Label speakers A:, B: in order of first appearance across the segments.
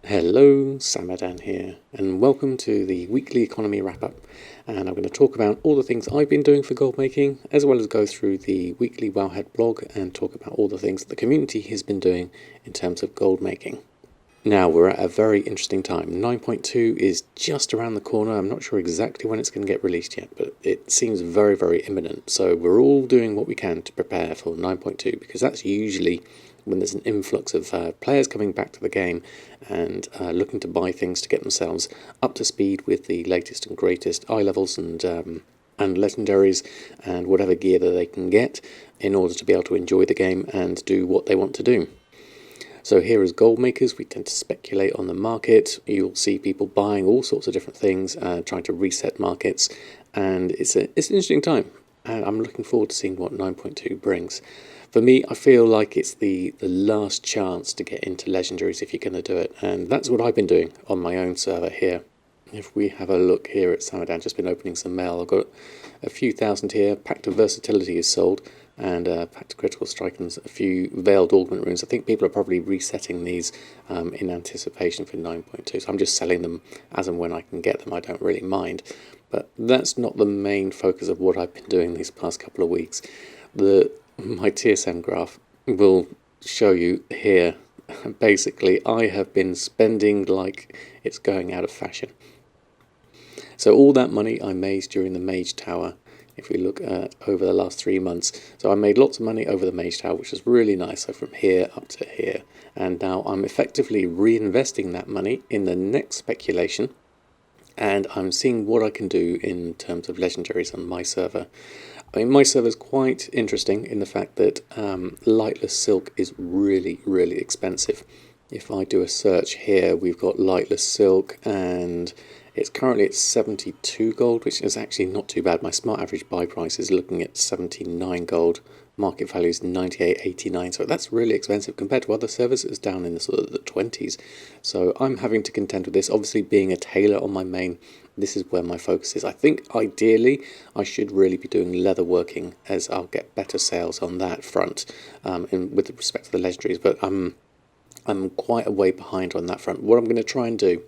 A: Hello, Samadan here, and welcome to the weekly economy wrap-up. And I'm going to talk about all the things I've been doing for gold making, as well as go through the weekly Wowhead blog and talk about all the things that the community has been doing in terms of gold making. Now we're at a very interesting time. 9.2 is just around the corner. I'm not sure exactly when it's going to get released yet, but it seems very, very imminent. So we're all doing what we can to prepare for 9.2, because that's usually when there's an influx of players coming back to the game and looking to buy things to get themselves up to speed with the latest and greatest eye levels and legendaries and whatever gear that they can get in order to be able to enjoy the game and do what they want to do. So here as gold makers, we tend to speculate on the market. You'll see people buying all sorts of different things, trying to reset markets, and it's an interesting time. And I'm looking forward to seeing what 9.2 brings. For me, I feel like it's the last chance to get into legendaries if you're going to do it, and that's what I've been doing on my own server here. If we have a look here at Samadan, just been opening some mail. I've got a few thousand here. Pact of Versatility is sold, and Pact of Critical Strike and a few Veiled Augment runes. I think people are probably resetting these in anticipation for 9.2, so I'm just selling them as and when I can get them. I don't really mind, but that's not the main focus of what I've been doing these past couple of weeks. My TSM graph will show you here. Basically, I have been spending like it's going out of fashion. So all that money I made during the Mage Tower, if we look over the last 3 months, so I made lots of money over the Mage Tower, which was really nice, so from here up to here, and now I'm effectively reinvesting that money in the next speculation, and I'm seeing what I can do in terms of legendaries on my server. I mean, my server is quite interesting in the fact that lightless silk is really, really expensive. If I do a search here, we've got lightless silk, and it's currently at 72 gold, which is actually not too bad. My smart average buy price is looking at 79 gold. Market value is 98.89, so that's really expensive compared to other servers. It's down in the sort of the 20s. So I'm having to contend with this. Obviously, being a tailor on my main, this is where my focus is. I think ideally I should really be doing leather working, as I'll get better sales on that front with respect to the legendaries, but I'm quite a way behind on that front. What I'm going to try and do,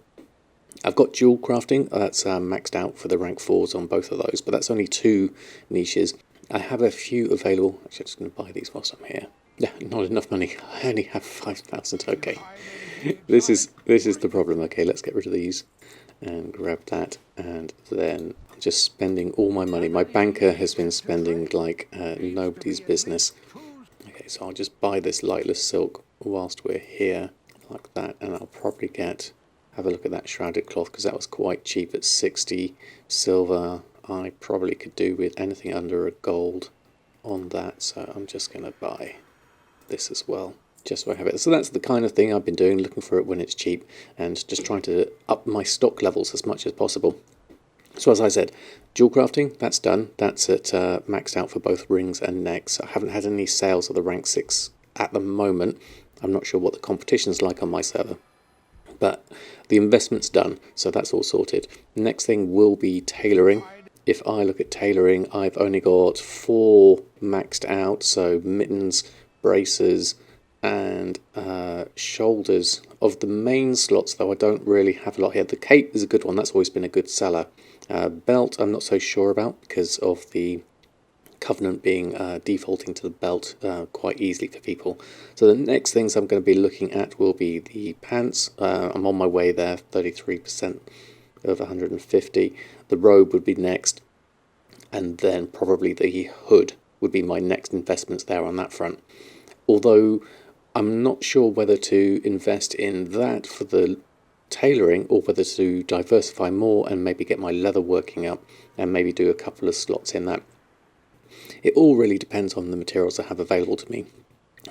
A: I've got dual crafting, that's maxed out for the rank 4s on both of those, but that's only 2 niches. I have a few available. Actually, I'm just going to buy these whilst I'm here. Yeah, not enough money. I only have 5,000. Okay, this is the problem. Okay, let's get rid of these and grab that, and then I'm just spending all my money. My banker has been spending like nobody's business. Okay, so I'll just buy this lightless silk whilst we're here, like that, and I'll probably have a look at that shrouded cloth, because that was quite cheap at 60 silver. I probably could do with anything under a gold on that, so I'm just going to buy this as well, just so I have it. So that's the kind of thing I've been doing, looking for it when it's cheap, and just trying to up my stock levels as much as possible. So as I said, dual crafting, that's done. That's at maxed out for both rings and necks. I haven't had any sales of the rank 6 at the moment. I'm not sure what the competition's like on my server, but the investment's done, so that's all sorted. Next thing will be tailoring. If I look at tailoring, I've only got 4 maxed out, so mittens, braces, and shoulders. Of the main slots, though, I don't really have a lot here. The cape is a good one, that's always been a good seller. Belt, I'm not so sure about, because of the Covenant being defaulting to the belt quite easily for people. So the next things I'm going to be looking at will be the pants. I'm on my way there, 33% of 150. The robe would be next, and then probably the hood would be my next investments there on that front. Although I'm not sure whether to invest in that for the tailoring, or whether to diversify more and maybe get my leather working up and maybe do a couple of slots in that. It all really depends on the materials I have available to me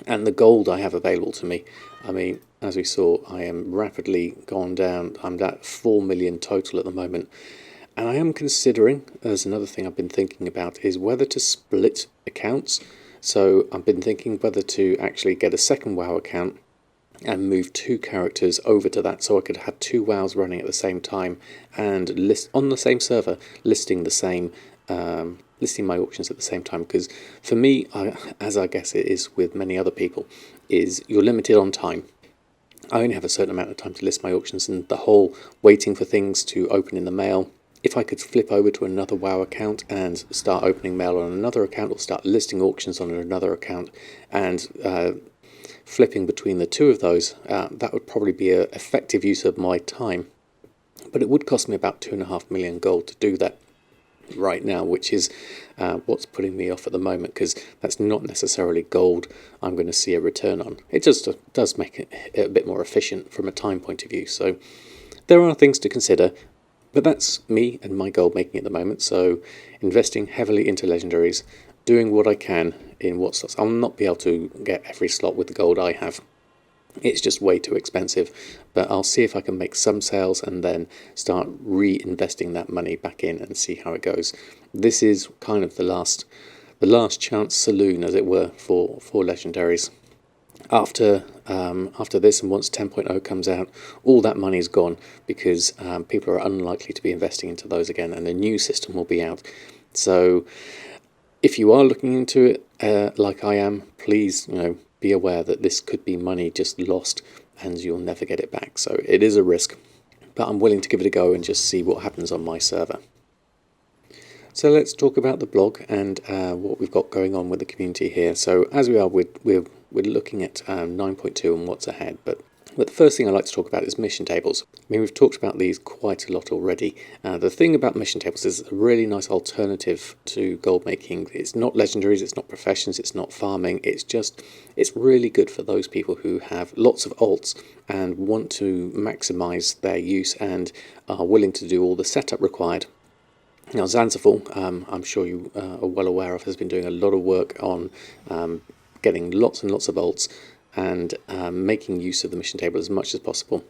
A: and the gold I have available to me. I mean, as we saw, I am rapidly gone down. I'm at 4 million total at the moment, and I am considering, as another thing I've been thinking about, is whether to split accounts. So I've been thinking whether to actually get a second WoW account and move 2 characters over to that, so I could have 2 WoWs running at the same time and list on the same server, listing the same listing my auctions at the same time. Because for me, as I guess it is with many other people, is you're limited on time. I only have a certain amount of time to list my auctions, and the whole waiting for things to open in the mail. If I could flip over to another WoW account and start opening mail on another account, or start listing auctions on another account, and flipping between the two of those, that would probably be an effective use of my time. But it would cost me about 2.5 million gold to do that right now, which is what's putting me off at the moment, because that's not necessarily gold I'm going to see a return on. It just does make it a bit more efficient from a time point of view. So there are things to consider, but that's me and my gold making at the moment. So investing heavily into legendaries, doing what I can in what slots. I'll not be able to get every slot with the gold I have. It's just way too expensive, but I'll see if I can make some sales and then start reinvesting that money back in and see how it goes. This is kind of the last chance saloon, as it were, for legendaries. After this, and once 10.0 comes out, all that money is gone, because people are unlikely to be investing into those again, and a new system will be out. So if you are looking into it like I am, please, be aware that this could be money just lost and you'll never get it back. So it is a risk, but I'm willing to give it a go and just see what happens on my server. So let's talk about the blog and what we've got going on with the community here. So as we are, we're looking at 9.2 and what's ahead, but the first thing I'd like to talk about is mission tables. I mean, we've talked about these quite a lot already. The thing about mission tables is a really nice alternative to gold making. It's not legendaries, it's not professions, it's not farming. It's really good for those people who have lots of alts and want to maximize their use and are willing to do all the setup required. Now, Zanzibar, I'm sure you are well aware of, has been doing a lot of work on getting lots and lots of alts and making use of the mission table as much as possible.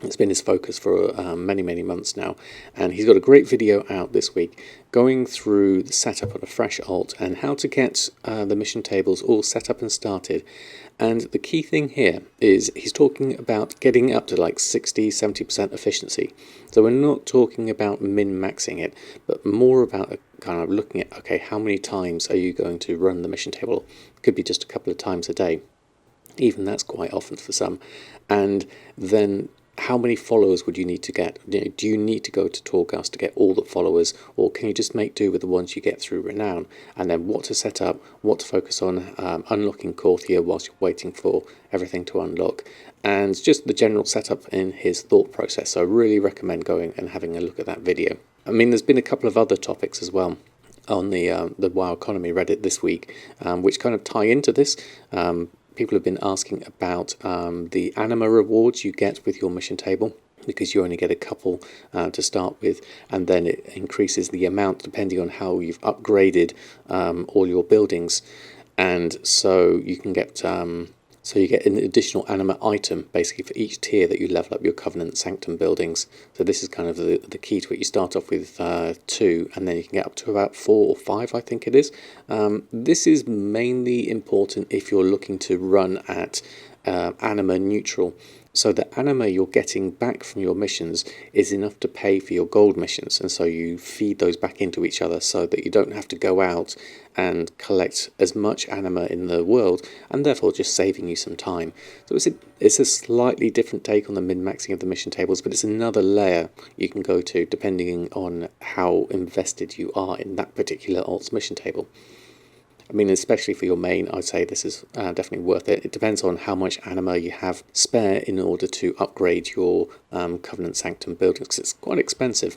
A: It's been his focus for many months now, and he's got a great video out this week going through the setup of a fresh alt and how to get the mission tables all set up and started. And the key thing here is he's talking about getting up to like 60-70% efficiency. So we're not talking about min-maxing it, but more about kind of looking at, okay, how many times are you going to run the mission table? It could be just a couple of times a day. Even that's quite often for some. And then how many followers would you need to get? Do you need to go to Torghast to get all the followers, or can you just make do with the ones you get through Renown? And then what to set up, what to focus on, unlocking Courtier whilst you're waiting for everything to unlock, and just the general setup in his thought process. So I really recommend going and having a look at that video. I mean, there's been a couple of other topics as well on the WoW Economy Reddit this week, which kind of tie into this. People have been asking about the anima rewards you get with your mission table, because you only get a couple to start with, and then it increases the amount depending on how you've upgraded all your buildings, and so you can get so you get an additional anima item basically for each tier that you level up your Covenant Sanctum buildings. So this is kind of the key to it. You start off with 2, and then you can get up to about 4 or 5, I think it is. This is mainly important if you're looking to run at anima neutral. So the anima you're getting back from your missions is enough to pay for your gold missions, and so you feed those back into each other so that you don't have to go out and collect as much anima in the world, and therefore just saving you some time. So it's a slightly different take on the min-maxing of the mission tables, but it's another layer you can go to depending on how invested you are in that particular alt's mission table. I mean, especially for your main, I'd say this is definitely worth it. It depends on how much anima you have spare in order to upgrade your Covenant Sanctum buildings, because it's quite expensive.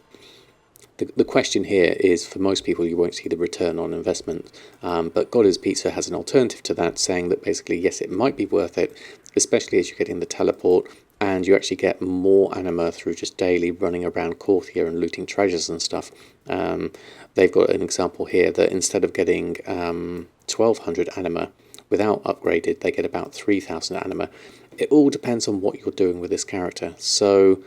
A: The question here is, for most people, you won't see the return on investment, but God is Pizza has an alternative to that, saying that basically, yes, it might be worth it, especially as you get in the teleport, and you actually get more anima through just daily running around Courtier and looting treasures and stuff. They've got an example here that instead of getting 1,200 anima without upgraded, they get about 3,000 anima. It all depends on what you're doing with this character. So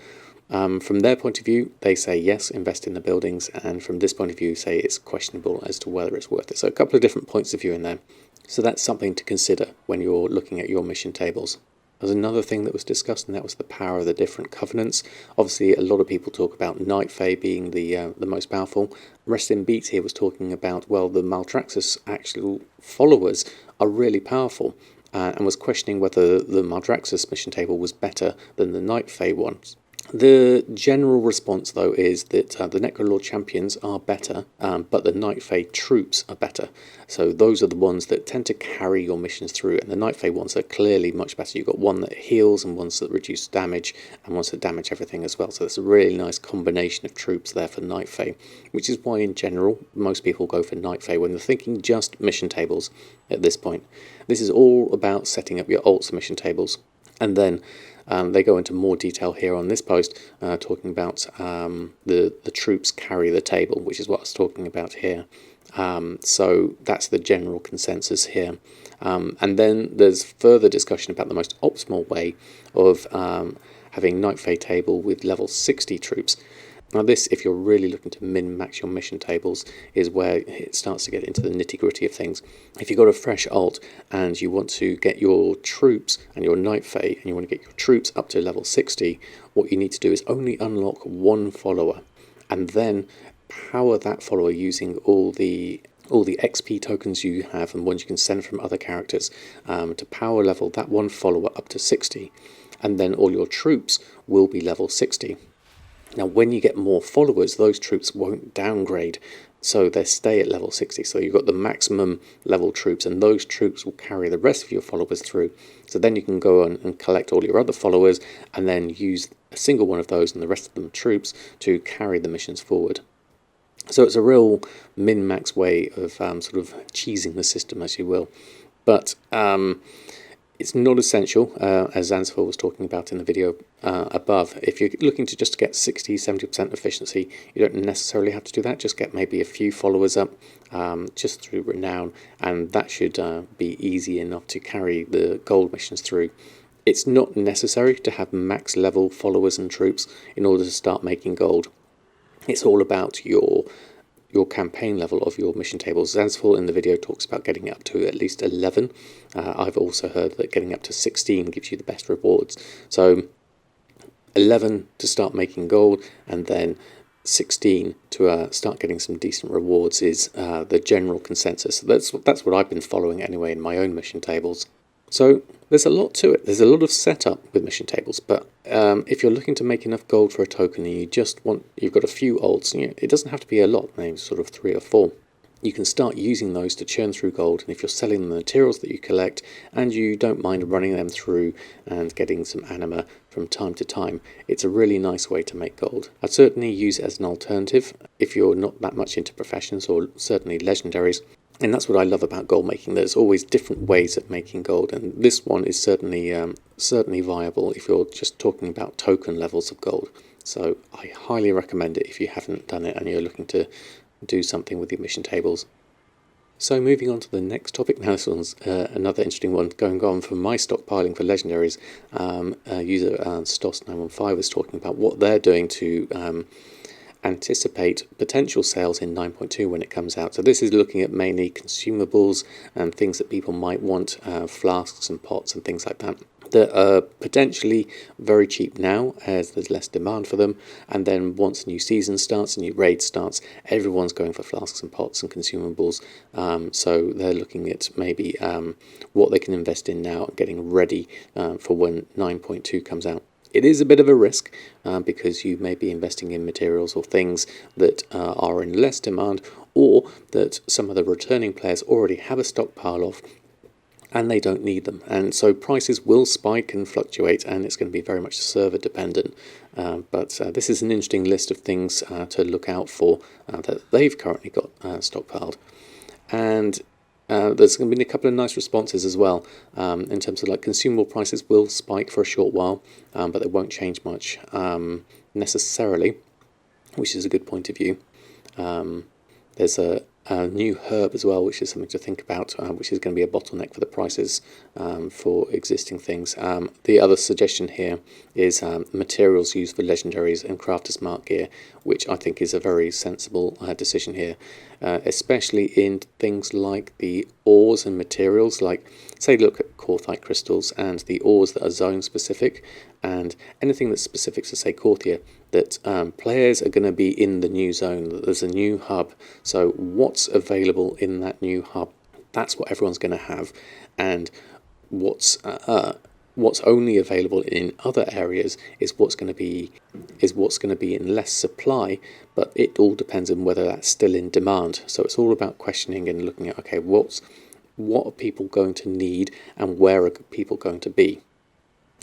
A: from their point of view, they say yes, invest in the buildings, and from this point of view, say it's questionable as to whether it's worth it. So a couple of different points of view in there. So that's something to consider when you're looking at your mission tables. There's another thing that was discussed, and that was the power of the different covenants. Obviously, a lot of people talk about Night Fae being the most powerful. Rest in Beats here was talking about, well, the Maltraxxus actual followers are really powerful. and was questioning whether the Maldraxxus mission table was better than the Night Fae ones. The general response, though, is that the Necrolord champions are better, but the Night Fae troops are better. So those are the ones that tend to carry your missions through, and the Night Fae ones are clearly much better. You've got one that heals and ones that reduce damage, and ones that damage everything as well. So it's a really nice combination of troops there for Night Fae, which is why in general most people go for Night Fae when they're thinking just mission tables at this point. This is all about setting up your alts mission tables, and then they go into more detail here on this post, talking about the troops carry the table, which is what I was talking about here. So that's the general consensus here. And then there's further discussion about the most optimal way of having Night Fae table with level 60 troops. Now this, if you're really looking to min-max your mission tables, is where it starts to get into the nitty-gritty of things. If you've got a fresh alt and you want to get your troops and your Night Fae, and you want to get your troops up to level 60, what you need to do is only unlock one follower, and then power that follower using all the XP tokens you have and ones you can send from other characters to power level that one follower up to 60, and then all your troops will be level 60. Now, when you get more followers, those troops won't downgrade, so they stay at level 60. So you've got the maximum level troops, and those troops will carry the rest of your followers through. So then you can go on and collect all your other followers, and then use a single one of those and the rest of them troops to carry the missions forward. So it's a real min-max way of sort of cheesing the system, as you will. But it's not essential, as Zanzibar was talking about in the video above. If you're looking to just get 60-70% efficiency, you don't necessarily have to do that. Just get maybe a few followers up just through renown, and that should be easy enough to carry the gold missions through. It's not necessary to have max level followers and troops in order to start making gold. It's all about your campaign level of your mission tables. Zanzibar in the video talks about getting up to at least 11. I've also heard that getting up to 16 gives you the best rewards. So 11 to start making gold, and then 16 to start getting some decent rewards is the general consensus. That's what I've been following anyway in my own mission tables. So there's a lot to it. There's a lot of setup with mission tables, but if you're looking to make enough gold for a token and you've got a few alts, it doesn't have to be a lot, maybe sort of 3 or 4. You can start using those to churn through gold, and if you're selling the materials that you collect and you don't mind running them through and getting some anima from time to time, it's a really nice way to make gold. I'd certainly use it as an alternative if you're not that much into professions, or certainly legendaries. And that's what I love about gold making. There's always different ways of making gold, and this one is certainly viable if you're just talking about token levels of gold. So I highly recommend it if you haven't done it and you're looking to do something with your mission tables. So moving on to the next topic. Now this one's another interesting one, going on from my stockpiling for legendaries. User Stos915 was talking about what they're doing to anticipate potential sales in 9.2 when it comes out. So this is looking at mainly consumables and things that people might want, flasks and pots and things like that are potentially very cheap now as there's less demand for them, and then once a new season starts, a new raid starts, everyone's going for flasks and pots and consumables. So they're looking at maybe what they can invest in now and getting ready for when 9.2 comes out. It is a bit of a risk because you may be investing in materials or things that are in less demand, or that some of the returning players already have a stockpile of and they don't need them. And so prices will spike and fluctuate, and it's going to be very much server dependent. But this is an interesting list of things to look out for that they've currently got stockpiled. And there's going to be a couple of nice responses as well in terms of like consumable prices will spike for a short while, but they won't change much necessarily, which is a good point of view. There's a new herb as well, which is something to think about, which is going to be a bottleneck for the prices for existing things. The other suggestion here is materials used for legendaries and crafters mark gear, which I think is a very sensible decision here, especially in things like the ores and materials, like say look at Korthite crystals and the ores that are zone specific, and anything that's specific to say Korthia, that players are going to be in the new zone, that there's a new hub, so what's available in that new hub, that's what everyone's going to have. And what's only available in other areas is what's going to be in less supply, but it all depends on whether that's still in demand. So it's all about questioning and looking at, okay, what are people going to need and where are people going to be?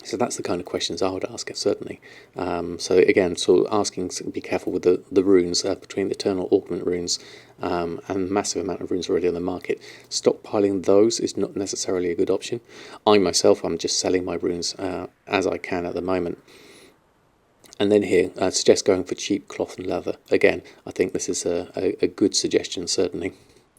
A: So that's the kind of questions I would ask, certainly. So again, so asking, be careful with the runes, between the Eternal Augment runes and massive amount of runes already on the market. Stockpiling those is not necessarily a good option. I myself, I'm just selling my runes as I can at the moment. And then here, I suggest going for cheap cloth and leather. Again, I think this is a good suggestion, certainly.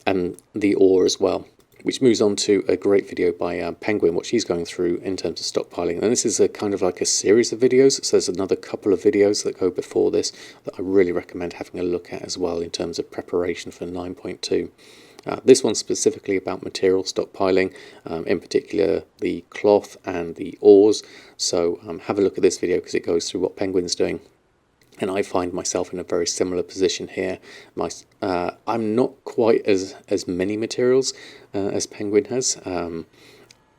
A: And the ore as well. Which moves on to a great video by Penguin, what she's going through in terms of stockpiling. And this is a kind of like a series of videos, so there's another couple of videos that go before this that I really recommend having a look at as well in terms of preparation for 9.2. This one's specifically about material stockpiling, in particular the cloth and the ores, so have a look at this video because it goes through what Penguin's doing. And I find myself in a very similar position here. I'm not quite as many materials as Penguin has on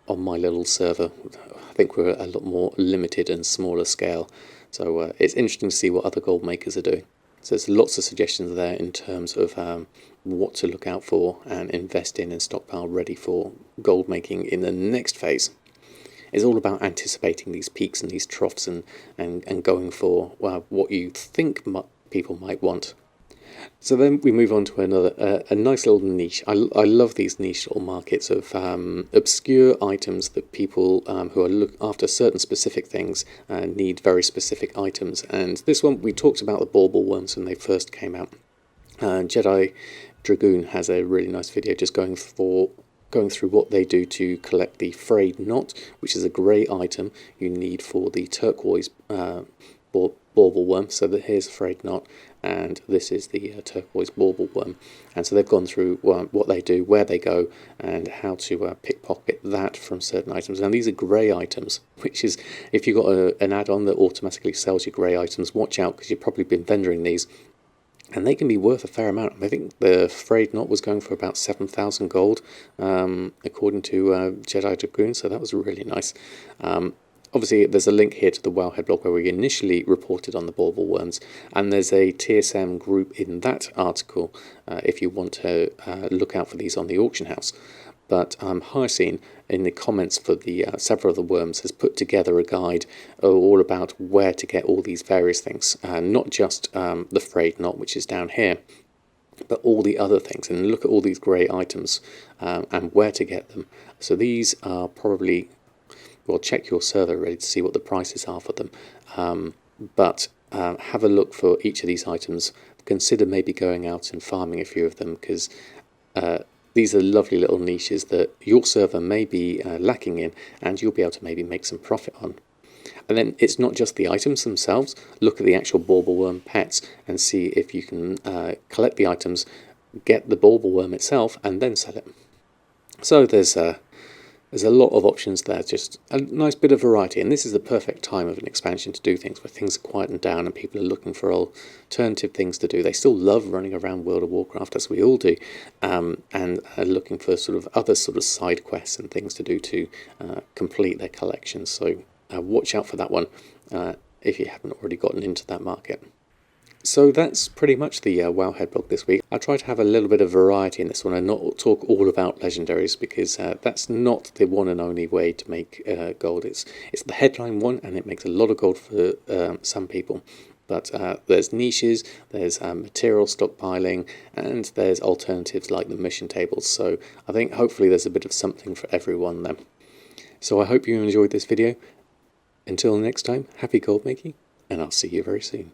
A: my little server. I think we're a lot more limited and smaller scale. So it's interesting to see what other gold makers are doing. So there's lots of suggestions there in terms of what to look out for and invest in and stockpile ready for gold making in the next phase. It's all about anticipating these peaks and these troughs and going for what you think people might want. So then we move on to another, a nice little niche. I love these niche little markets of obscure items that people who are after certain specific things need very specific items. And this one, we talked about the bauble worms when they first came out. Jedi Dragoon has a really nice video just going through what they do to collect the frayed knot, which is a grey item you need for the turquoise bauble worm. So here's a frayed knot, and this is the turquoise bauble worm. And so they've gone through what they do, where they go, and how to pickpocket that from certain items. And these are grey items, which is, if you've got an add-on that automatically sells you grey items, watch out, because you've probably been vendoring these. And they can be worth a fair amount. I think the frayed knot was going for about 7,000 gold, according to Jedi Dragoon, so that was really nice. Obviously, there's a link here to the Wowhead blog where we initially reported on the bauble worms, and there's a TSM group in that article if you want to look out for these on the auction house. But Hyacinth, in the comments for the several of the worms, has put together a guide all about where to get all these various things, not just the frayed knot, which is down here, but all the other things, and look at all these grey items and where to get them. So these are probably, well, check your server really to see what the prices are for them, but have a look for each of these items. Consider maybe going out and farming a few of them, because these are lovely little niches that your server may be lacking in, and you'll be able to maybe make some profit on. And then it's not just the items themselves. Look at the actual bauble worm pets and see if you can collect the items, get the bauble worm itself, and then sell it. So there's a lot of options there, just a nice bit of variety. And this is the perfect time of an expansion to do things where things are quieting down and people are looking for alternative things to do. They still love running around World of Warcraft, as we all do, and are looking for sort of other sort of side quests and things to do to complete their collections. So watch out for that one if you haven't already gotten into that market. So that's pretty much the Wowhead blog this week. I try to have a little bit of variety in this one and not talk all about legendaries, because that's not the one and only way to make gold. It's the headline one, and it makes a lot of gold for some people. But there's niches, there's material stockpiling, and there's alternatives like the mission tables. So I think hopefully there's a bit of something for everyone there. So I hope you enjoyed this video. Until next time, happy gold making, and I'll see you very soon.